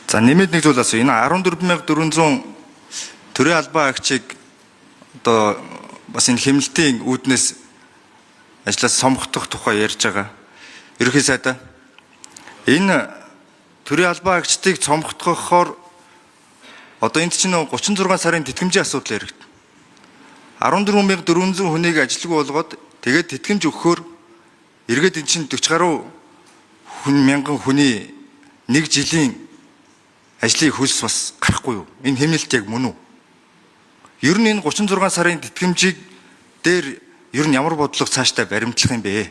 За нэмээд нэг зүйл асуу. Энэ 14,400 төрийн албан агчийг одоо бас энэ хэмнэлтийн үүднээс ажлаас сомгох тухай ярьж байгаа. Ерөнхий сайдаа энэ төрийн албан агчдыг цомгохоор одоо энд чинь 36 сарын тэтгэмжийн асуудал яригдана. 14,400 хүнийг ажилгүй болгоод тэгээд тэтгэмж өгөхөөр эргээд эн чинь 40 гаруй мянган хүний нэг жилийн ажлын хөлс бас гарахгүй юу? Энэ хэмнэлт яг мөн үү? Ер нь энэ 36 сарын тэтгэмжийг дээр ер нь ямар бодлого цаашдаа баримтлах юм бэ?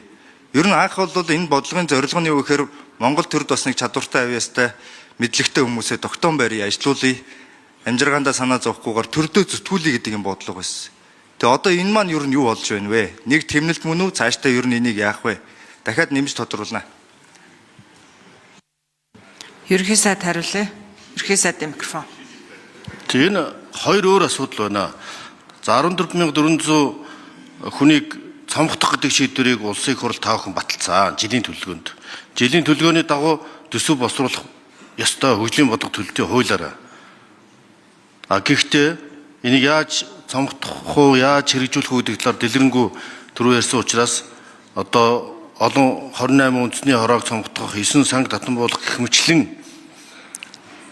Ер нь анх бол энэ бодлогын зорилго нь юу гэхээр Монгол төрд бас нэг чадвартай авьяастай мэдлэгтэй хүмүүсээ тогтоон барья, ажилуулъя, амжиргаандаа санаа зовхгүйгээр төрдөө зүтгүүлье гэдэг юм бодлого байсан. Тэгээ одоо энэ маань ер нь юу болж байна вэ? Нэг тэмнэлт мөн үү? Цаашдаа ер нь энийг яах вэ? Дахиад нэмж тодруулна. Ерөнхий сайд хариулъя. Ерөнхий сайдын микрофон. Тэгээ энэ хоёр өөр асуудал байна. За 14,400 хүнийг цомгох гэдэг шийдвэрийг улсын их хурл таавхан баталсан жилийн төлөвлөгөөнд. Жилийн төлөвлөгөөний дагуу төсөв босруулах ёстой хөгжлийн бодлого төлөлтийн хуулиараа. Гэхдээ энийг яаж цомгох уу, яаж хэрэгжүүлэх үү гэдэг талаар дэлгэрэнгүй түрүү ярьсан учраас одоо олон 28 үндэсний хороог цомгох 9 санг татан буулгах гэх мэтлэн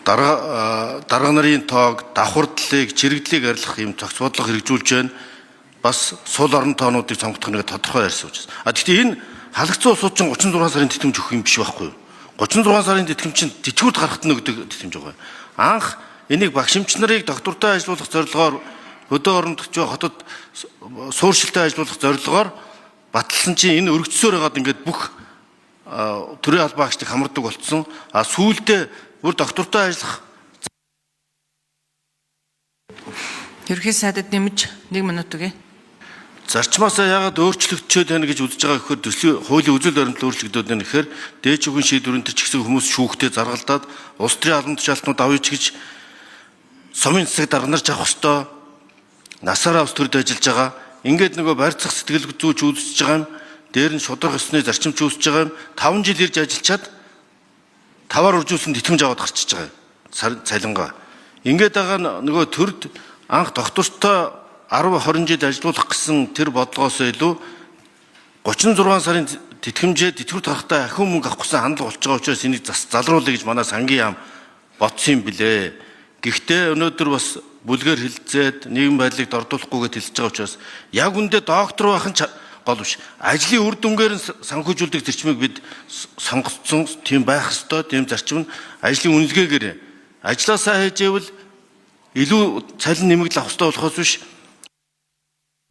дарга нарын тоог, давхардлыг, чирэгдлийг арилгах юм зохиц бодлого хэрэгжүүлж байна. Бас сул орон тоонуудыг цомгох нэг тодорхой ярьсан учраас. Гэхдээ энэ халагдсан улсууд чинь 36 сарын тэтгэмж өгөх юм биш байхгүй юу? 36 сарын тэтгэмж чинь тэтгэврт гарахт нь өгдөг тэтгэмж байгаа. Анх энийг багшимч нарыг доктортой ажиллуулах зорилгоор хөдөө оронд очиж хотод сууршилтай ажиллуулах зорилгоор баталсан чинь энэ өргөцсөөр хагаад ингээд бүх төрийн албан агчдыг хамардаг болцсон. Сүүлдээ бүр доктортой ажиллах. Ерөнхий сайдад нэмж 1 минут өгье. Зарчмаасаа яагаад өөрчлөгдөж байна гэж үзэж байгаа гэхээр төслийн хуулийн үзэл баримтлал өөрчлөгдөд байна гэхээр дээд шүүхийн шийдвэрийн төр ч гэсэн хүмүүс шүүхтэй заргалдаад улс төрийн албан тушаалтнууд авъя гэж сумын засаг дарганарч авах ёстой. Насаараа улс төрөд ажиллаж байгаа. Ингээд нөгөө барьцах сэтгэл зүйч үүсэж байгаа юм. Дээр нь шудрах ёсны зарчимч үүсэж байгаа юм. 5 жил ирж ажиллачаад таваар үржүүлсэн тэтгэмж аваад гарчиж байгаа юм. Цалингаа. Ингээд байгаа нөгөө төрд анх доктортой 10-20 жил ажиллуулах гэсэн тэр бодлогоос илүү 36 сарын тэтгэмжээ тэтгэврт гарахтаа ахиу мөнгө авахгүйсэн хандлага болж байгаа учраас энийг залруулъя гэж манай сангийн яам бодсон юм билээ. Гэхдээ өнөөдөр бас бүлгээр хилцээд нийгэм байдлыг дордуулахгүйгээд хэлж байгаа учраас яг үндэ доктор байх нь гол биш. Ажлын үр дүнгээр нь санхүүжүүлдэг зарчмыг бид сонгоцсон, тийм байх ёстой, тийм зарчим нь ажлын үнэлгээгээр ажилласаа хийжээвэл илүү цалин нэмэгдэл авах ёстой болохоос биш